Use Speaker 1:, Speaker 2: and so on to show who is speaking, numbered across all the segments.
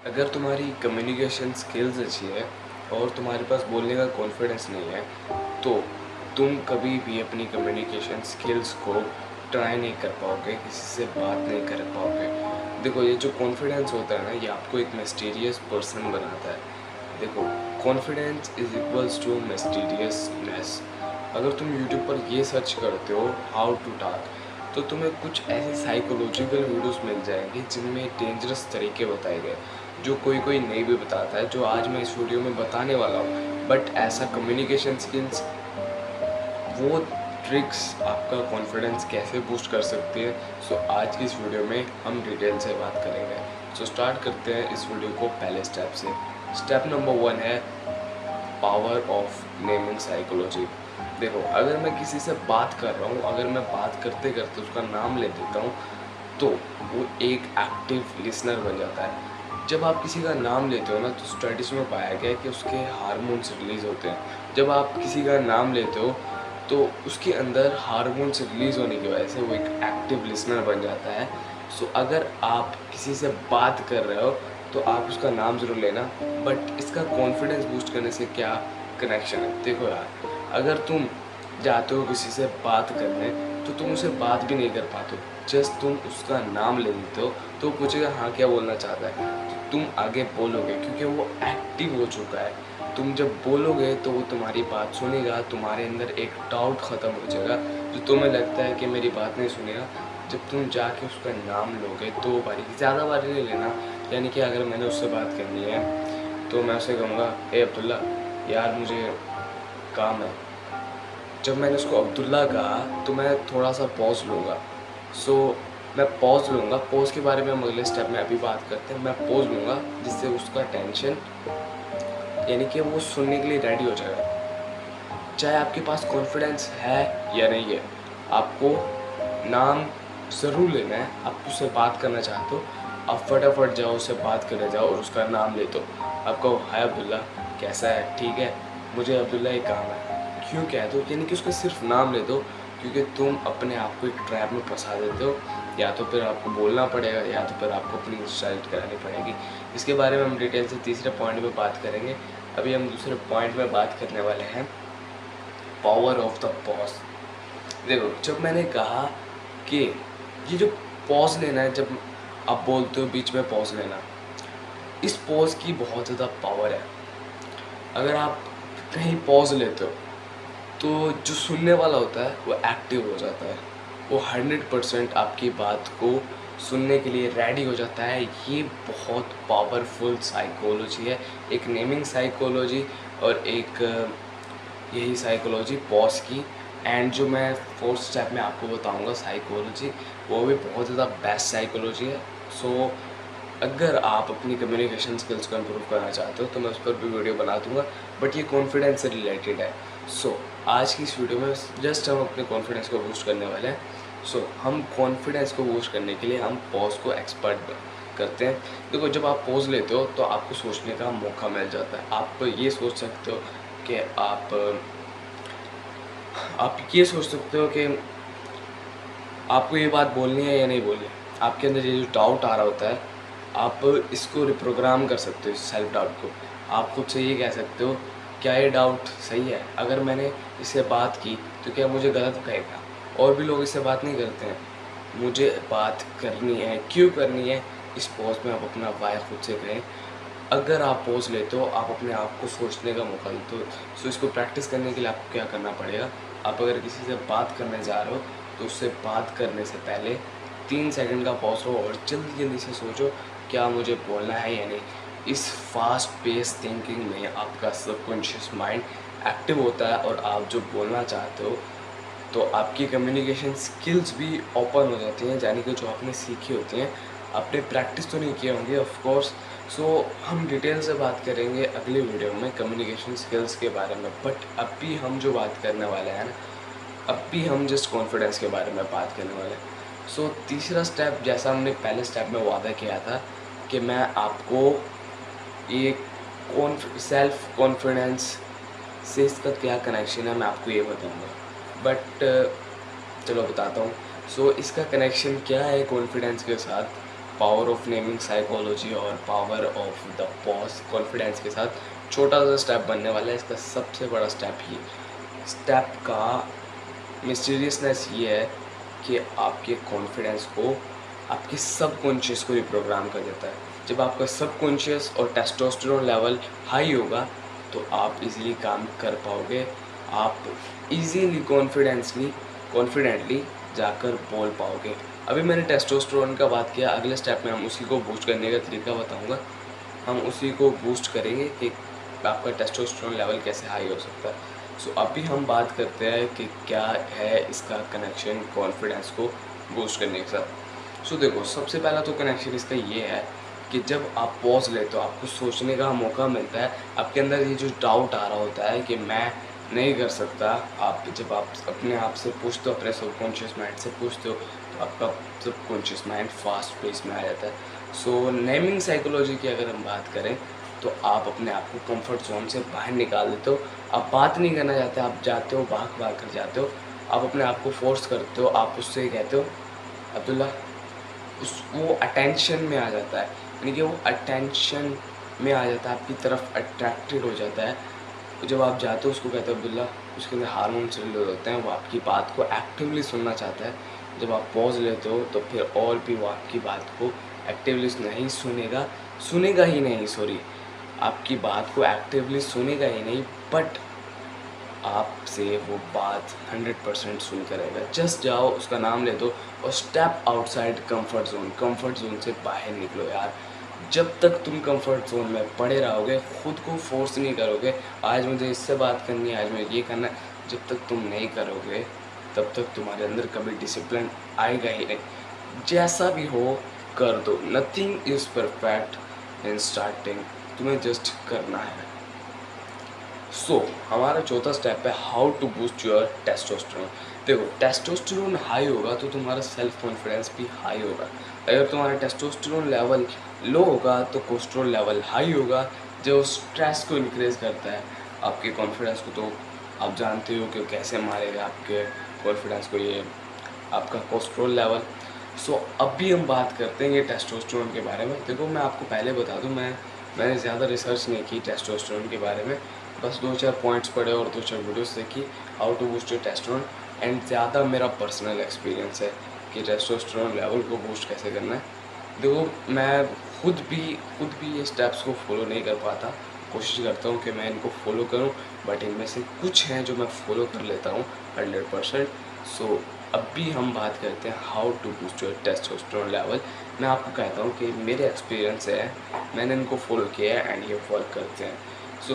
Speaker 1: अगर तुम्हारी communication skills अच्छी है और तुम्हारे पास बोलने का कॉन्फिडेंस नहीं है तो तुम कभी भी अपनी कम्युनिकेशन स्किल्स को ट्राई नहीं कर पाओगे, किसी से बात नहीं कर पाओगे। देखो, ये जो कॉन्फिडेंस होता है ना, ये आपको एक मिस्टीरियस पर्सन बनाता है। देखो, कॉन्फिडेंस इज इक्वल्स टू मिस्टीरियसनेस। अगर तुम यूट्यूब पर ये सर्च करते हो हाउ टू टॉक, तो तुम्हें कुछ ऐसे साइकोलॉजिकल वीडियोस मिल जाएंगे जिनमें डेंजरस तरीके बताए गए, जो कोई कोई नहीं भी बताता है, जो आज मैं इस वीडियो में बताने वाला हूँ। बट ऐसा कम्युनिकेशन स्किल्स, वो ट्रिक्स आपका कॉन्फिडेंस कैसे बूस्ट कर सकती है। सो आज की इस वीडियो में हम डिटेल से बात करेंगे। सो स्टार्ट करते हैं इस वीडियो को पहले स्टेप से। स्टेप नंबर 1 है पावर ऑफ नेमिंग साइकोलॉजी। देखो, अगर मैं किसी से बात कर रहा हूँ, अगर मैं बात करते करते उसका नाम ले देता हूँ तो वो एक एक्टिव लिसनर बन जाता है। जब आप किसी का नाम लेते हो ना, तो स्टडीज़ में पाया गया है कि उसके हार्मोन्स रिलीज़ होते हैं। जब आप किसी का नाम लेते हो तो उसके अंदर हार्मोन्स रिलीज़ होने की वजह से वो एक एक्टिव लिसनर बन जाता है। सो अगर आप किसी से बात कर रहे हो तो आप उसका नाम ज़रूर लेना। बट इसका कॉन्फिडेंस बूस्ट करने से क्या कनेक्शन है? देखो यार, अगर तुम जाते हो किसी से बात करने तो तुम उसे बात भी नहीं कर पाते हो, जस्ट तुम उसका नाम ले लेते हो तो पूछेगा हाँ क्या बोलना चाहता है, तो तुम आगे बोलोगे क्योंकि वो एक्टिव हो चुका है। तुम जब बोलोगे तो वो तुम्हारी बात सुनेगा, तुम्हारे अंदर एक डाउट ख़त्म हो जाएगा जो तुम्हें लगता है कि मेरी बात नहीं सुनेगा। जब तुम जाके उसका नाम लोगे 2 बारी, ज़्यादा बारी नहीं लेना। यानी कि अगर मैंने उससे बात करनी है तो मैं उसे कहूँगा, ए अब्दुल्ला, यार मुझे काम है। जब मैंने उसको अब्दुल्ला कहा तो मैं थोड़ा सा पॉज़ लूँगा। सो मैं पॉज़ लूँगा, पॉज़ के बारे में हम अगले स्टेप में अभी बात करते हैं। मैं पॉज़ लूँगा जिससे उसका टेंशन, यानी कि वो सुनने के लिए रेडी हो जाएगा। चाहे आपके पास कॉन्फिडेंस है या नहीं है, आपको नाम ज़रूर लेना है। आप उससे बात करना चाहते हो, आप फटाफट जाओ उससे बात करने जाओ और उसका नाम ले दो। आप कहो, हाय अब्दुल्ला, कैसा है? ठीक है, मुझे अब्दुल्ला एक काम है। क्यों कह दो, यानी कि उसका सिर्फ नाम ले दो, क्योंकि तुम अपने आप को एक ट्रैप में फंसा देते हो। या तो फिर आपको बोलना पड़ेगा या तो फिर आपको अपनी इंसल्ट करानी पड़ेगी। इसके बारे में हम डिटेल से तीसरे पॉइंट में बात करेंगे। अभी हम दूसरे पॉइंट में बात करने वाले हैं पावर ऑफ द पॉज। देखो, जब मैंने कहा कि ये जो पॉज लेना है, जब आप बोलते हो बीच में पॉज लेना, इस पॉज की बहुत ज़्यादा पावर है। अगर आप कहीं पॉज लेते हो तो जो सुनने वाला होता है वो एक्टिव हो जाता है, वो 100% आपकी बात को सुनने के लिए रेडी हो जाता है। ये बहुत पावरफुल साइकोलॉजी है, एक नेमिंग साइकोलॉजी और एक यही साइकोलॉजी पॉज की। एंड जो मैं फोर्थ स्टेप में आपको बताऊंगा साइकोलॉजी, वो भी बहुत ज़्यादा बेस्ट साइकोलॉजी है। सो अगर आप अपनी कम्युनिकेशन स्किल्स को इम्प्रूव करना चाहते हो तो मैं उस पर भी वीडियो बना दूंगा, बट ये कॉन्फिडेंस से रिलेटेड है। सो आज की इस वीडियो में जस्ट हम अपने कॉन्फिडेंस को बूस्ट करने वाले हैं। सो हम कॉन्फिडेंस को बूस्ट करने के लिए हम पॉज को एक्सपर्ट करते हैं। देखो, जब आप पॉज लेते हो तो आपको सोचने का मौका मिल जाता है। आप ये सोच सकते हो कि आप ये सोच सकते हो कि आपको ये बात बोलनी है या नहीं बोलनी है। आपके अंदर ये जो डाउट आ रहा होता है, आप इसको रिप्रोग्राम कर सकते हो, इस सेल्फ डाउट को। आप खुद से ये कह सकते हो, क्या ये डाउट सही है? अगर मैंने इससे बात की तो क्या मुझे गलत कहेगा? और भी लोग इससे बात नहीं करते हैं, मुझे बात करनी है, क्यों करनी है? इस पॉज में आप अपना वाय खुद से कहें। अगर आप पॉज लेते हो, आप अपने आप को सोचने का मौका देते हो। सो इसको प्रैक्टिस करने के लिए आपको क्या करना पड़ेगा? आप अगर किसी से बात करने जा रहे हो तो उससे बात करने से पहले 3 सेकंड का पॉज लो और जल्दी जल्दी से सोचो, क्या मुझे बोलना है या नहीं। इस फास्ट पेस थिंकिंग में आपका सबकॉन्शियस माइंड एक्टिव होता है और आप जो बोलना चाहते हो तो आपकी कम्युनिकेशन स्किल्स भी ओपन हो जाती हैं, यानी कि जो आपने सीखी होती हैं। आपने प्रैक्टिस तो नहीं किए होंगे ऑफ कोर्स। सो हम डिटेल से बात करेंगे अगले वीडियो में कम्युनिकेशन स्किल्स के बारे में। बट अभी हम जो बात करने वाले हैं ना, अभी हम जस्ट कॉन्फिडेंस के बारे में बात करने वाले हैं। सो तीसरा स्टेप, जैसा हमने पहले स्टेप में वादा किया था कि मैं आपको ये सेल्फ कॉन्फिडेंस से इसका क्या कनेक्शन है मैं आपको ये बताऊंगा। बट चलो बताता हूँ। सो इसका कनेक्शन क्या है कॉन्फिडेंस के साथ? पावर ऑफ नेमिंग साइकोलॉजी और power of the pause confidence के साथ छोटा सा स्टेप बनने वाला है। इसका सबसे बड़ा स्टेप ये स्टेप का मिस्टीरियसनेस ये है कि आपके कॉन्फिडेंस को आपके सबकॉन्शियस को रिप्रोग्राम कर देता है। जब आपका सबकॉन्शियस और टेस्टोस्टेरोन लेवल हाई होगा तो आप इजीली काम कर पाओगे, आप इजीली कॉन्फिडेंटली जाकर बोल पाओगे। अभी मैंने टेस्टोस्टेरोन का बात किया, अगले स्टेप में हम उसी को बूस्ट करने का तरीका बताऊंगा। हम उसी को बूस्ट करेंगे कि आपका टेस्टोस्टेरोन लेवल कैसे हाई हो सकता है। सो अभी हम बात करते हैं कि क्या है इसका कनेक्शन कॉन्फिडेंस को बूस्ट करने के साथ। सो देखो, सबसे पहला तो कनेक्शन इसका ये है कि जब आप पॉज लेते हो, आपको सोचने का मौका मिलता है, आपके अंदर ये जो डाउट आ रहा होता है कि मैं नहीं कर सकता, जब आप अपने आप से पूछते हो, अपने सबकॉन्शियस माइंड से पूछते हो, तो आपका सबकॉन्शियस माइंड फास्ट पेस में आ जाता है। सो नेमिंग साइकोलॉजी की अगर हम बात करें तो आप अपने आप को कंफर्ट जोन से बाहर निकाल देते हो। आप बात नहीं करना चाहते, आप जाते हो, भाग कर जाते हो, आप अपने आप को फोर्स करते हो, आप उससे कहते हो अब्दुल्ला, वो अटेंशन में आ जाता है, यानी कि वो अटेंशन में आ जाता है, आपकी तरफ अट्रैक्टेड हो जाता है। जब आप जाते हो उसको कहते हो अब्दुल्ला, उसके अंदर हार्मोन्स रिलीज होते हैं, वो आपकी बात को एक्टिवली सुनना चाहता है। जब आप पॉज लेते हो तो फिर और भी वो आपकी बात को एक्टिवली नहीं सुनेगा ही नहीं, सॉरी, आपकी बात को एक्टिवली सुनेगा ही नहीं, बट आपसे वो बात 100% सुन करेगा। जस्ट जाओ, उसका नाम ले दो और स्टेप आउटसाइड कंफर्ट जोन से बाहर निकलो यार। जब तक तुम कंफर्ट जोन में पड़े रहोगे, खुद को फोर्स नहीं करोगे, आज मुझे इससे बात करनी है, आज मुझे ये करना है, जब तक तुम नहीं करोगे तब तक तुम्हारे अंदर कभी डिसिप्लिन आएगा ही नहीं। जैसा भी हो कर दो, nothing is perfect in starting, तुम्हें जस्ट करना है। हमारा चौथा स्टेप है how to boost your testosterone. देखो, टेस्टोस्टेरोन हाई होगा तो तुम्हारा सेल्फ कॉन्फिडेंस भी हाई होगा। अगर तुम्हारा टेस्टोस्टेरोन लेवल लो होगा तो कोलेस्ट्रॉल लेवल हाई होगा, जो स्ट्रेस को इंक्रीज करता है। आपके कॉन्फिडेंस को तो आप जानते हो कि कैसे मारेगा आपके कॉन्फिडेंस को ये आपका कोलेस्ट्रॉल लेवल। अभी हम बात करते हैं ये टेस्टोस्टेरोन के बारे में। देखो, मैं आपको पहले बता दूं, मैंने ज़्यादा रिसर्च नहीं की टेस्टोस्टेरोन के बारे में, बस 2-4 पॉइंट्स पढ़े और 2-4 वीडियोस देखी how to boost your testosterone, and ज़्यादा मेरा पर्सनल एक्सपीरियंस है कि टेस्टोस्टेरोन लेवल को बूस्ट कैसे करना है। देखो, मैं खुद भी ये स्टेप्स को फॉलो नहीं कर पाता, कोशिश करता हूँ कि मैं इनको फॉलो करूँ, बट इनमें से कुछ हैं जो मैं फॉलो कर लेता हूँ 100%। अभी हम बात करते हैं how to boost your testosterone level. मैं आपको कहता हूँ कि मेरे एक्सपीरियंस है, मैंने इनको फॉलो किया है एंड ये वर्क करते हैं।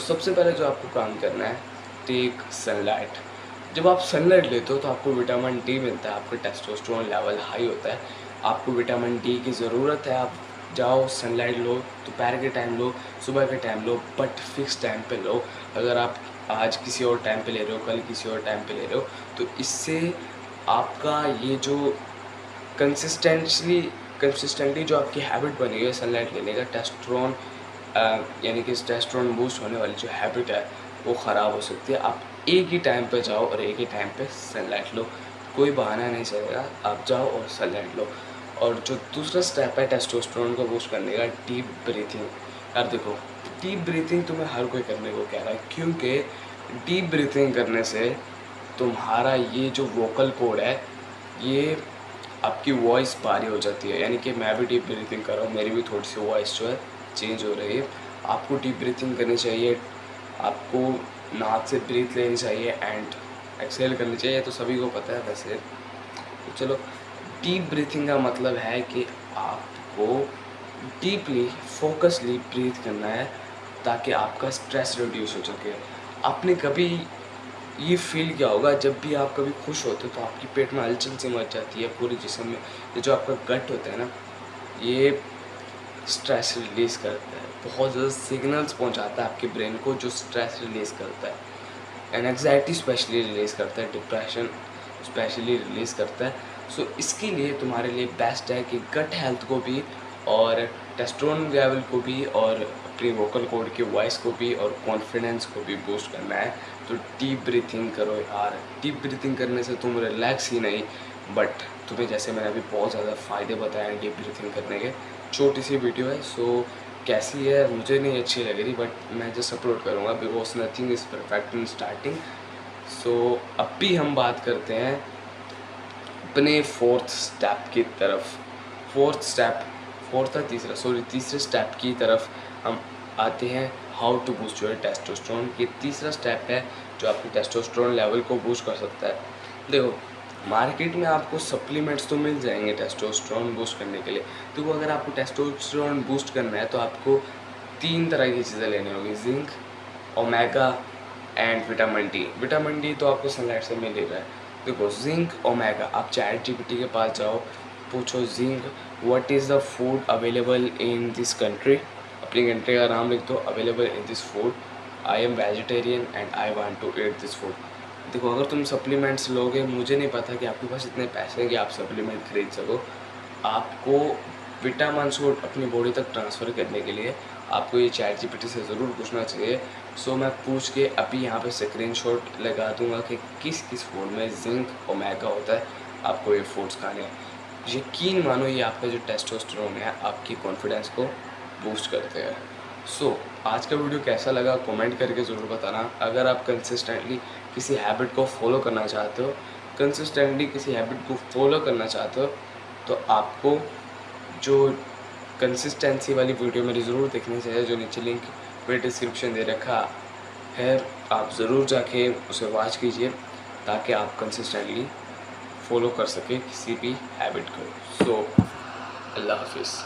Speaker 1: सबसे पहले जो आपको काम करना है, टेक सनलाइट। जब आप सनलाइट लेते हो तो आपको विटामिन डी मिलता है, आपका टेस्टोस्टेरोन लेवल हाई होता है, आपको विटामिन डी की ज़रूरत है। आप जाओ, सनलाइट लो, दोपहर के टाइम लो, सुबह के time low, but fix time पे लो। अगर आप आज किसी और टाइम पे ले रहे हो, कल किसी और टाइम पे ले रहे हो, तो इससे आपका ये जो कंसिस्टेंटली जो आपकी हैबिट बनी हुई है सनलाइट लेने का, टेस्टोस्टेरोन यानी कि टेस्टोस्टेरोन बूस्ट होने वाली जो हैबिट है वो ख़राब हो सकती है। आप एक ही टाइम पे जाओ और एक ही टाइम पे सनलाइट लो, कोई बहाना नहीं चलेगा, आप जाओ और सनलाइट लो। और जो दूसरा स्टेप है टेस्टोस्टेरोन को बूस्ट करने का, डीप ब्रीथिंग। यार देखो, डीप ब्रीथिंग तुम्हें हर कोई करने को कह रहा है, क्योंकि डीप ब्रीथिंग करने से तुम्हारा ये जो वोकल कोड है, ये आपकी वॉइस भारी हो जाती है। यानी कि मैं भी डीप ब्रीथिंग कर रहा हूँ, मेरी भी थोड़ी सी वॉइस जो है चेंज हो रही है। आपको डीप ब्रीथिंग करनी चाहिए, आपको नाक से ब्रीथ लेनी चाहिए एंड एक्सेल करनी चाहिए, तो सभी को पता है वैसे। तो चलो, डीप ब्रीथिंग का मतलब है कि आपको डीपली फोकसली ब्रीथ करना है ताकि आपका स्ट्रेस रिड्यूस हो सके। आपने कभी ये फील किया होगा, जब भी आप कभी खुश होते हो तो आपकी पेट में हलचल सी मच जाती है पूरे जिस्म में। ये जो आपका गट होता है ना, ये स्ट्रेस रिलीज़ करता है, बहुत ज़्यादा सिग्नल्स पहुंचाता है आपके ब्रेन को, जो स्ट्रेस रिलीज़ करता है, एंड एंग्जाइटी स्पेशली रिलीज़ करता है, डिप्रेशन स्पेशली रिलीज़ करता है। इसके लिए तुम्हारे लिए बेस्ट है कि गट हेल्थ को भी और टेस्टोस्टेरोन लेवल को भी और अपनी वोकल कॉर्ड की वॉइस को भी और कॉन्फिडेंस को भी बूस्ट करना है। तो डीप ब्रीथिंग करो यार। डीप ब्रीथिंग करने से तुम रिलैक्स ही नहीं, बट तुम्हें जैसे मैंने अभी बहुत ज़्यादा फ़ायदे बताए हैं डीप ब्रीथिंग करने के, छोटी सी वीडियो है, सो कैसी है मुझे नहीं अच्छी लग रही, बट मैं जस्ट अपलोड करूँगा because nothing is perfect in starting. So अब भी हम बात करते हैं अपने फोर्थ स्टेप की तरफ। तीसरे स्टेप की तरफ हम आते हैं, how to boost your testosterone. ये तीसरा स्टेप है जो आपके टेस्टोस्टेरोन लेवल को बूस्ट कर सकता है। देखो, मार्केट में आपको सप्लीमेंट्स तो मिल जाएंगे टेस्टोस्टेरोन बूस्ट करने के लिए। देखो, अगर आपको टेस्टोस्टेरोन बूस्ट करना है तो आपको 3 तरह की चीज़ें लेनी होगी, zinc, omega and vitamin D. Vitamin D तो आपको सनलाइट से मिल ही रहा है। देखो, जिंक, ओमेगा, आप चैट जीपीटी के पास जाओ, पूछो zinc what is the food available in this country, अपनी कंट्री का नाम लिख दो, available in this food, I am vegetarian and I want to eat this food. देखो, अगर तुम सप्लीमेंट्स लोगे, मुझे नहीं पता कि आपके पास इतने पैसे हैं कि आप सप्लीमेंट खरीद सको। आपको विटामिन्स को अपनी बॉडी तक ट्रांसफ़र करने के लिए आपको ये चैट जीपीटी से ज़रूर पूछना चाहिए। सो मैं पूछ के अभी यहाँ पे स्क्रीनशॉट लगा दूँगा कि किस किस फूड में जिंक, ओमेगा होता है, आपको ये फूड्स खाने हैं। यकीन मानो ये आपका जो टेस्टोस्टेरोन है, आपकी कॉन्फिडेंस को बूस्ट करते हैं। सो आज का वीडियो कैसा लगा कमेंट करके ज़रूर बताना। अगर आप कंसिस्टेंटली किसी हैबिट को फॉलो करना चाहते हो, तो आपको जो कंसिस्टेंसी वाली वीडियो मेरी ज़रूर देखनी चाहिए, जो नीचे लिंक में डिस्क्रिप्शन दे रखा है, आप ज़रूर जाके उसे वॉच कीजिए ताकि आप कंसिस्टेंटली फॉलो कर सकें किसी भी हैबिट को। सो अल्लाह हाफिज़।